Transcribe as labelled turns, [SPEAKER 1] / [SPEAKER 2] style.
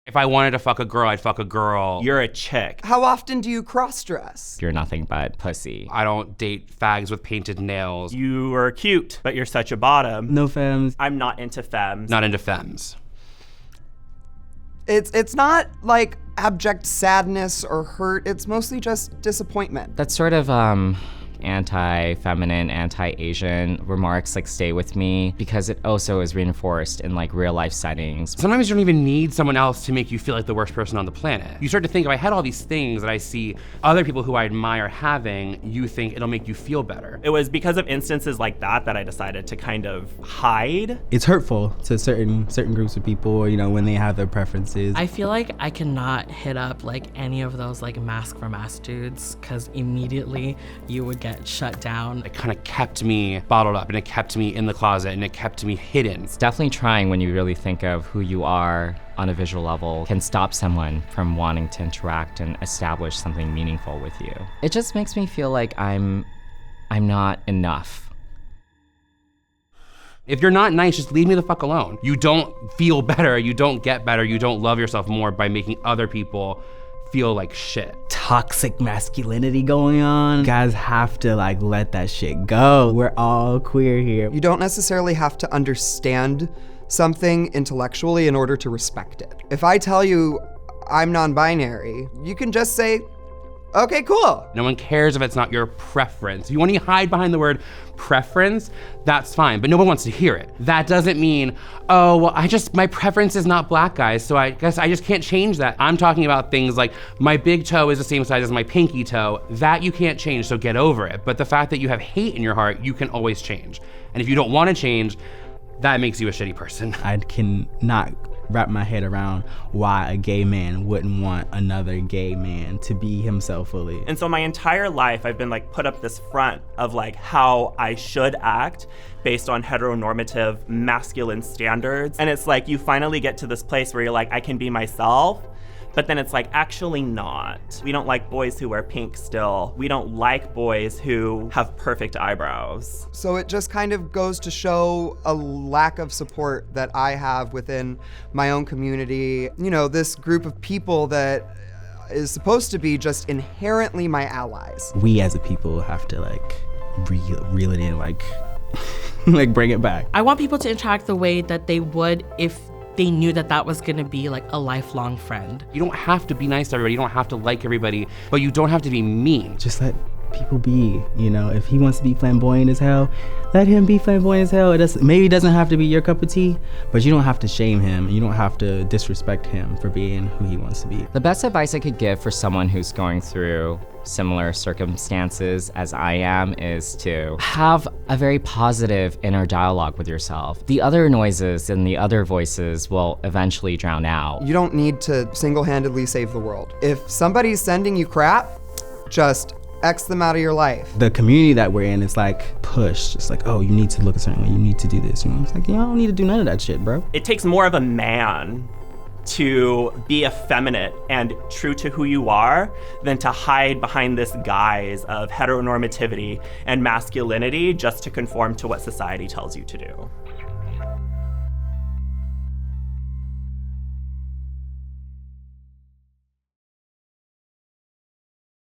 [SPEAKER 1] If I wanted to fuck a girl, I'd fuck a girl.
[SPEAKER 2] You're a chick.
[SPEAKER 3] How often do you cross-dress?
[SPEAKER 4] You're nothing but pussy.
[SPEAKER 1] I don't date fags with painted nails.
[SPEAKER 2] You are cute, but you're such a bottom.
[SPEAKER 5] No femmes.
[SPEAKER 2] I'm not into femmes.
[SPEAKER 1] Not into femmes.
[SPEAKER 3] It's not like abject sadness or hurt. It's mostly just disappointment.
[SPEAKER 4] That sort of anti-feminine, anti-Asian remarks like stay with me because it also is reinforced in like real life settings.
[SPEAKER 1] Sometimes you don't even need someone else to make you feel like the worst person on the planet. You start to think, if I had all these things that I see other people who I admire having, you think it'll make you feel better.
[SPEAKER 2] It was because of instances like that that I decided to kind of hide.
[SPEAKER 5] It's hurtful to certain groups of people, you know, when they have their preferences.
[SPEAKER 6] I feel like I cannot hit up like any of those like mask for mask dudes because immediately you would get shut down.
[SPEAKER 1] It kind of kept me bottled up and it kept me in the closet and it kept me hidden.
[SPEAKER 4] It's definitely trying when you really think of who you are on a visual level can stop someone from wanting to interact and establish something meaningful with you. It just makes me feel like I'm not enough.
[SPEAKER 1] If you're not nice, just leave me the fuck alone. You don't feel better, you don't get better, you don't love yourself more by making other people feel like shit.
[SPEAKER 5] Toxic masculinity going on. Guys have to like let that shit go. We're all queer here.
[SPEAKER 3] You don't necessarily have to understand something intellectually in order to respect it. If I tell you I'm non-binary, you can just say, okay, cool.
[SPEAKER 1] No one cares if it's not your preference. If you want to hide behind the word preference, that's fine, but no one wants to hear it. That doesn't mean, oh, well, my preference is not black guys, so I guess I just can't change that. I'm talking about things like my big toe is the same size as my pinky toe. That you can't change, so get over it. But the fact that you have hate in your heart, you can always change. And if you don't want to change, that makes you a shitty person.
[SPEAKER 5] I cannot wrap my head around why a gay man wouldn't want another gay man to be himself fully.
[SPEAKER 2] And so my entire life, I've been like put up this front of like how I should act based on heteronormative masculine standards. And it's like you finally get to this place where you're like, I can be myself. But then it's like, actually not. We don't like boys who wear pink still. We don't like boys who have perfect eyebrows.
[SPEAKER 3] So it just kind of goes to show a lack of support that I have within my own community. You know, this group of people that is supposed to be just inherently my allies.
[SPEAKER 5] We as a people have to like reel it in, like, like bring it back.
[SPEAKER 6] I want people to interact the way that they would if they knew that that was gonna be like a lifelong friend.
[SPEAKER 1] You don't have to be nice to everybody, you don't have to like everybody, but you don't have to be mean.
[SPEAKER 5] Just let people be, you know, if he wants to be flamboyant as hell, let him be flamboyant as hell. Maybe it doesn't have to be your cup of tea, but you don't have to shame him. You don't have to disrespect him for being who he wants to be.
[SPEAKER 4] The best advice I could give for someone who's going through similar circumstances as I am is to have a very positive inner dialogue with yourself. The other noises and the other voices will eventually drown out.
[SPEAKER 3] You don't need to single-handedly save the world. If somebody's sending you crap, just X them out of your life.
[SPEAKER 5] The community that we're in is like push. It's like, oh, you need to look a certain way. You need to do this. You know, it's like, you don't need to do none of that shit, bro.
[SPEAKER 2] It takes more of a man to be effeminate and true to who you are than to hide behind this guise of heteronormativity and masculinity just to conform to what society tells you to do.